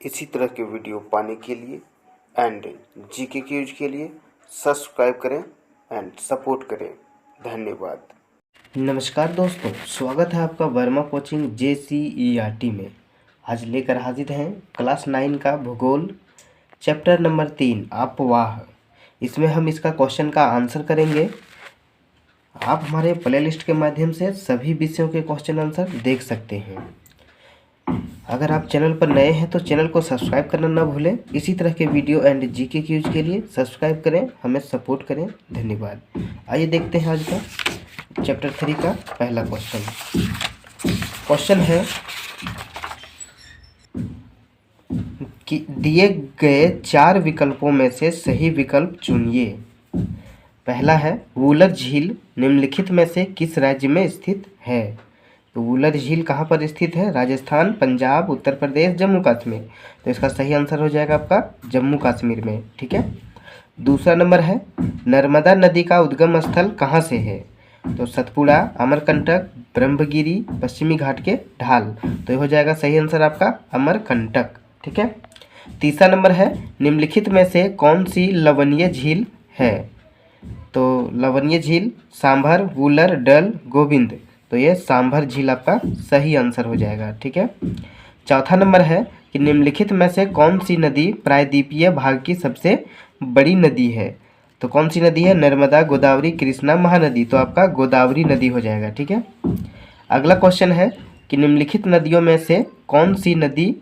इसी तरह के वीडियो पाने के लिए एंड जीके क्यूज के लिए सब्सक्राइब करें एंड सपोर्ट करें। धन्यवाद। नमस्कार दोस्तों, स्वागत है आपका वर्मा कोचिंग JCERT में। आज लेकर हाजिर हैं क्लास 9 का भूगोल चैप्टर नंबर 3 अपवाह। इसमें हम इसका क्वेश्चन का आंसर करेंगे। आप हमारे प्लेलिस्ट के माध्यम से सभी विषयों के क्वेश्चन आंसर देख सकते हैं। अगर आप चैनल पर नए हैं तो चैनल को सब्सक्राइब करना ना भूलें। इसी तरह के वीडियो एंड जीके क्यूज के लिए सब्सक्राइब करें, हमें सपोर्ट करें। धन्यवाद। आइए देखते हैं आज का चैप्टर 3 का पहला क्वेश्चन। क्वेश्चन है कि दिए गए 4 विकल्पों में से सही विकल्प चुनिए। पहला है वूलर झील निम्नलिखित में से किस राज्य में स्थित है। तो वूलर झील कहाँ पर स्थित है? राजस्थान, पंजाब, उत्तर प्रदेश, जम्मू कश्मीर। तो इसका सही आंसर हो जाएगा आपका जम्मू कश्मीर में। ठीक है। दूसरा नंबर है नर्मदा नदी का उद्गम स्थल कहाँ से है। तो सतपुड़ा, अमरकंटक, ब्रह्मगिरी, पश्चिमी घाट के ढाल। तो ये हो जाएगा सही आंसर आपका अमरकंटक। ठीक है। तीसरा नंबर है निम्नलिखित में से कौन सी लवणीय झील है। तो लवणीय झील सांभर, वूलर, डल, गोविंद। तो ये सांभर झील आपका सही आंसर हो जाएगा। ठीक है। चौथा नंबर है कि निम्नलिखित में से कौन सी नदी प्रायद्वीपीय भाग की सबसे बड़ी नदी है। तो कौन सी नदी है? नर्मदा, गोदावरी, कृष्णा, महानदी। तो आपका गोदावरी नदी हो जाएगा। ठीक है। अगला क्वेश्चन है कि निम्नलिखित नदियों में से कौन सी नदी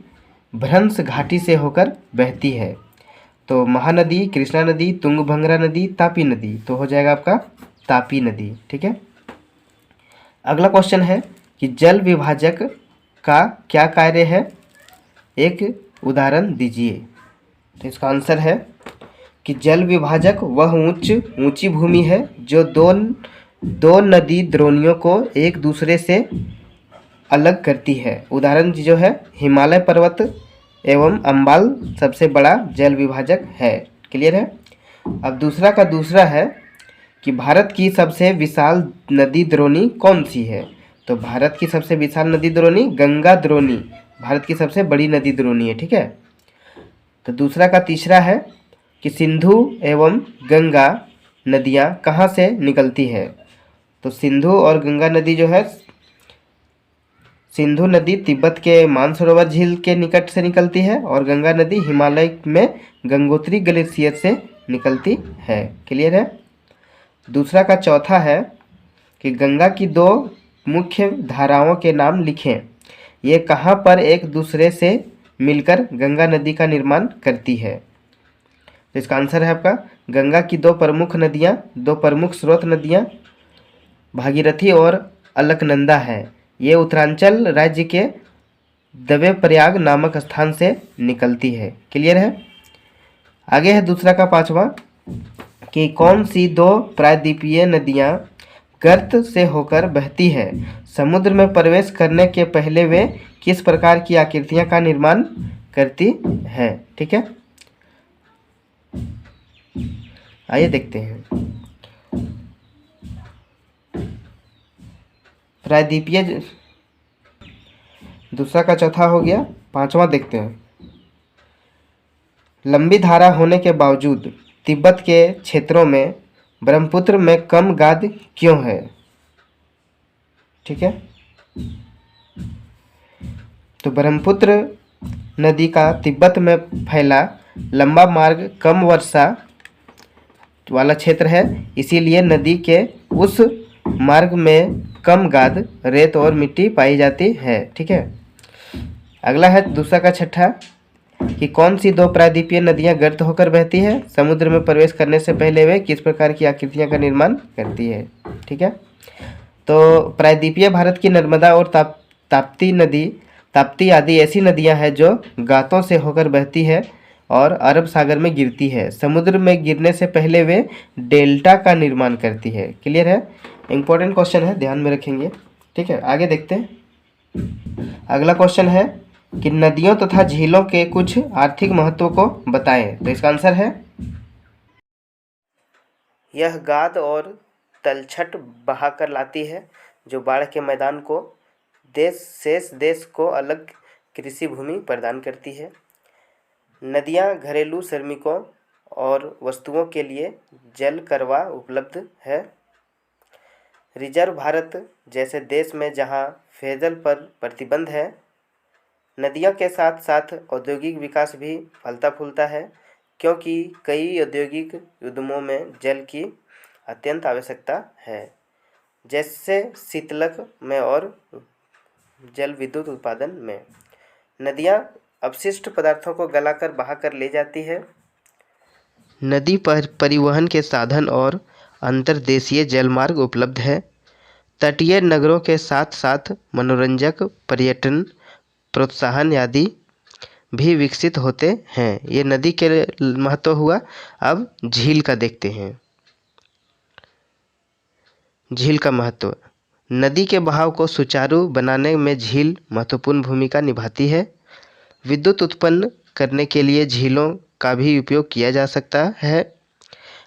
भ्रंश घाटी से होकर बहती है। तो महानदी, कृष्णा नदी, तुंगभंगरा नदी, तापी नदी। तो हो जाएगा आपका तापी नदी। ठीक है। अगला क्वेश्चन है कि जल विभाजक का क्या कार्य है, एक उदाहरण दीजिए। तो इसका आंसर है कि जल विभाजक वह ऊंची भूमि है जो दो नदी द्रोणियों को एक दूसरे से अलग करती है। उदाहरण जो है हिमालय पर्वत एवं अम्बाल सबसे बड़ा जल विभाजक है। क्लियर है। अब दूसरा है कि भारत की सबसे विशाल नदी द्रोणी कौन सी है। तो भारत की सबसे विशाल नदी द्रोणी गंगा द्रोणी भारत की सबसे बड़ी नदी द्रोणी है। ठीक है। तो तीसरा है कि सिंधु एवं गंगा नदियां कहाँ से निकलती है। तो सिंधु और गंगा नदी जो है, सिंधु नदी तिब्बत के मानसरोवर झील के निकट से निकलती है और गंगा नदी हिमालय में गंगोत्री ग्लेशियर से निकलती है। क्लियर है। चौथा है कि गंगा की 2 मुख्य धाराओं के नाम लिखें। ये कहाँ पर एक दूसरे से मिलकर गंगा नदी का निर्माण करती है। तो इसका आंसर है आपका गंगा की 2 प्रमुख नदियाँ, 2 प्रमुख स्रोत नदियाँ भागीरथी और अलकनंदा है। ये उत्तरांचल राज्य के देवप्रयाग नामक स्थान से निकलती है। क्लियर है। आगे है दूसरा का 5वां कि कौन सी 2 प्रायद्वीपीय नदियां गर्त से होकर बहती है। समुद्र में प्रवेश करने के पहले वे किस प्रकार की आकृतियां का निर्माण करती है। ठीक है। आइए देखते हैं प्रायद्वीपीय। दूसरा का चौथा हो गया, 5वां देखते हैं। लंबी धारा होने के बावजूद तिब्बत के क्षेत्रों में ब्रह्मपुत्र में कम गाद क्यों है। ठीक है। तो ब्रह्मपुत्र नदी का तिब्बत में फैला लंबा मार्ग कम वर्षा वाला क्षेत्र है, इसीलिए नदी के उस मार्ग में कम गाद, रेत और मिट्टी पाई जाती है। ठीक है। अगला है दूसरा का 6ठा कि कौन सी 2 प्रायद्वीपीय नदियां गर्त होकर बहती है। समुद्र में प्रवेश करने से पहले वे किस प्रकार की आकृतियां का निर्माण करती है। ठीक है। तो प्रायद्वीपीय भारत की नर्मदा और ताप्ती आदि ऐसी नदियां हैं जो गातों से होकर बहती है और अरब सागर में गिरती है। समुद्र में गिरने से पहले वे डेल्टा का निर्माण करती है। क्लियर है। इंपॉर्टेंट क्वेश्चन है, ध्यान में रखेंगे। ठीक है। आगे देखते हैं। अगला क्वेश्चन है कि नदियों तथा झीलों के कुछ आर्थिक महत्व को बताएं। तो इसका आंसर है यह गाद और तलछट बहा कर लाती है जो बाढ़ के मैदान को शेष देश को अलग कृषि भूमि प्रदान करती है। नदियाँ घरेलू श्रमिकों और वस्तुओं के लिए जल करवा उपलब्ध है। रिजर्व भारत जैसे देश में जहाँ पेयजल पर प्रतिबंध है, नदियों के साथ साथ औद्योगिक विकास भी फलता फूलता है, क्योंकि कई औद्योगिक उद्यमों में जल की अत्यंत आवश्यकता है, जैसे शीतलक में और जल विद्युत उत्पादन में। नदियाँ अपशिष्ट पदार्थों को गलाकर बहाकर ले जाती है। नदी पर परिवहन के साधन और अंतर्देशीय जलमार्ग उपलब्ध है। तटीय नगरों के साथ साथ मनोरंजक पर्यटन प्रोत्साहन आदि भी विकसित होते हैं। ये नदी के महत्व हुआ। अब झील का देखते हैं। झील का महत्व। नदी के बहाव को सुचारू बनाने में झील महत्वपूर्ण भूमिका निभाती है। विद्युत उत्पन्न करने के लिए झीलों का भी उपयोग किया जा सकता है।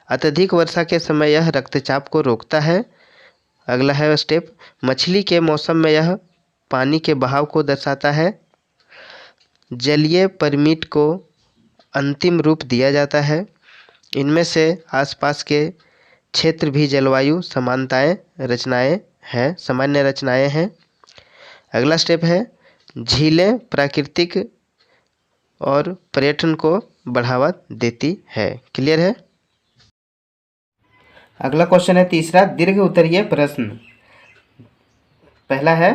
अत्यधिक वर्षा के समय यह रक्तचाप को रोकता है। अगला है स्टेप, मछली के मौसम में यह पानी के बहाव को दर्शाता है। जलीय परमिट को अंतिम रूप दिया जाता है। इनमें से आसपास के क्षेत्र भी जलवायु समानताएं रचनाएं हैं, सामान्य रचनाएं हैं। अगला स्टेप है, झीलें प्राकृतिक और पर्यटन को बढ़ावा देती है। क्लियर है। अगला क्वेश्चन है तीसरा, दीर्घ उत्तरीय प्रश्न। पहला है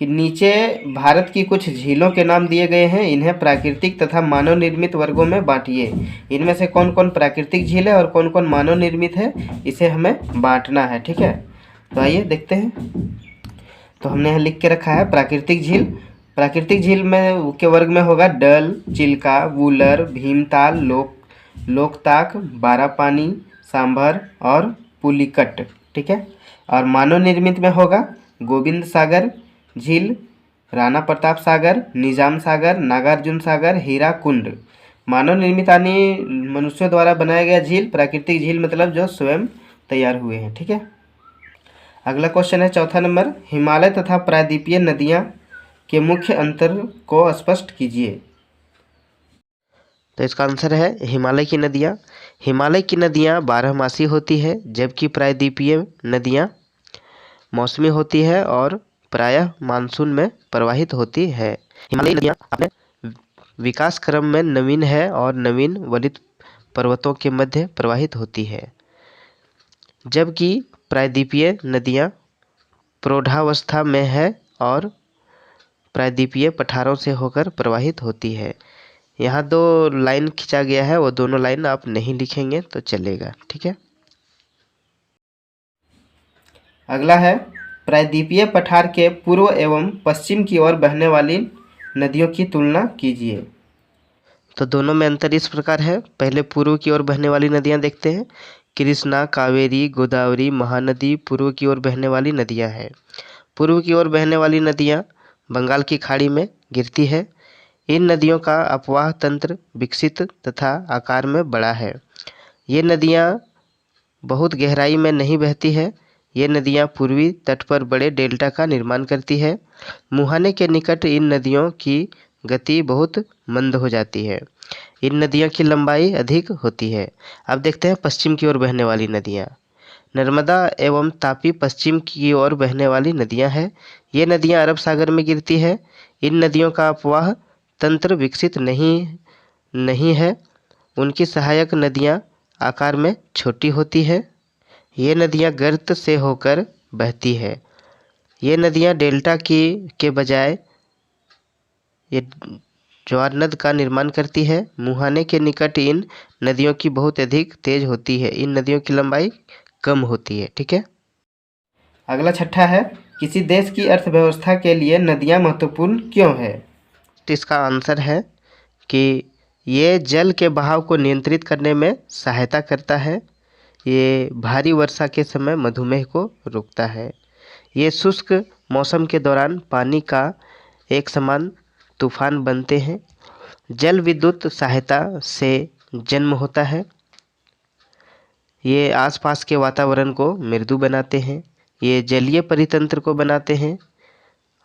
कि नीचे भारत की कुछ झीलों के नाम दिए गए हैं, इन्हें प्राकृतिक तथा मानव निर्मित वर्गों में बांटिए। इनमें से कौन कौन प्राकृतिक झील है और कौन कौन मानव निर्मित है, इसे हमें बांटना है। ठीक है, तो आइए देखते हैं। तो हमने यहाँ लिख के रखा है प्राकृतिक झील। प्राकृतिक झील में के वर्ग में होगा डल, चिल्का, वूलर, भीमताल, लोकताक, बारापानी, सांभर और पुलिकट। ठीक है, और मानव निर्मित में होगा गोविंद सागर झील, राणा प्रताप सागर, निजाम सागर, नागार्जुन सागर, हीराकुंड। मानव निर्मित यानी मनुष्यों द्वारा बनाया गया झील। प्राकृतिक झील मतलब जो स्वयं तैयार हुए हैं। ठीक है, अगला क्वेश्चन है चौथा नंबर, हिमालय तथा प्रायद्वीपीय नदियाँ के मुख्य अंतर को स्पष्ट कीजिए। तो इसका आंसर है हिमालय की नदियाँ। हिमालय की नदियाँ बारहमासी होती है, जबकि प्रायद्वीपीय नदियाँ मौसमी होती है और प्रायः मानसून में प्रवाहित होती है। हिमालयी नदियाँ अपने विकास क्रम में नवीन है और नवीन वलित पर्वतों के मध्य प्रवाहित होती है, जबकि प्रायद्वीपीय नदियाँ प्रौढ़ावस्था में है और प्रायद्वीपीय पठारों से होकर प्रवाहित होती है। यहाँ दो लाइन खींचा गया है, वो दोनों लाइन आप नहीं लिखेंगे तो चलेगा। ठीक है, अगला है प्रायद्वीपीय पठार के पूर्व एवं पश्चिम की ओर बहने वाली नदियों की तुलना कीजिए। तो दोनों में अंतर इस प्रकार है। पहले पूर्व की ओर बहने वाली नदियाँ देखते हैं। कृष्णा, कावेरी, गोदावरी, महानदी पूर्व की ओर बहने वाली नदियाँ हैं। पूर्व की ओर बहने वाली नदियाँ बंगाल की खाड़ी में गिरती है। इन नदियों का अपवाह तंत्र विकसित तथा आकार में बड़ा है। ये नदियाँ बहुत गहराई में नहीं बहती है। ये नदियाँ पूर्वी तट पर बड़े डेल्टा का निर्माण करती है। मुहाने के निकट इन नदियों की गति बहुत मंद हो जाती है। इन नदियों की लंबाई अधिक होती है। अब देखते हैं पश्चिम की ओर बहने वाली नदियाँ। नर्मदा एवं तापी पश्चिम की ओर बहने वाली नदियाँ हैं। ये नदियाँ अरब सागर में गिरती है। इन नदियों का अपवाह तंत्र विकसित नहीं है। उनकी सहायक नदियाँ आकार में छोटी होती है। ये नदियाँ गर्त से होकर बहती है। ये नदियाँ डेल्टा के बजाय ये ज्वार नद का निर्माण करती है। मुहाने के निकट इन नदियों की बहुत अधिक तेज होती है। इन नदियों की लंबाई कम होती है। ठीक है, अगला छठा है, किसी देश की अर्थव्यवस्था के लिए नदियाँ महत्वपूर्ण क्यों है। तो इसका आंसर है कि ये जल के बहाव को नियंत्रित करने में सहायता करता है। ये भारी वर्षा के समय मधुमेह को रोकता है। ये शुष्क मौसम के दौरान पानी का एक समान तूफान बनते हैं। जल विद्युत सहायता से जन्म होता है। ये आसपास के वातावरण को मृदु बनाते हैं। ये जलीय परितंत्र को बनाते हैं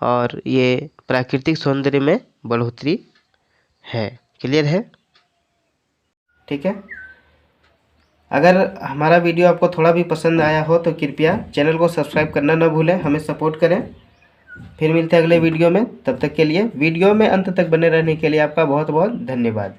और ये प्राकृतिक सौंदर्य में बढ़ोतरी है। क्लियर है। ठीक है। अगर हमारा वीडियो आपको थोड़ा भी पसंद आया हो तो कृपया चैनल को सब्सक्राइब करना ना भूलें, हमें सपोर्ट करें। फिर मिलते हैं अगले वीडियो में, तब तक के लिए वीडियो में अंत तक बने रहने के लिए आपका बहुत बहुत धन्यवाद।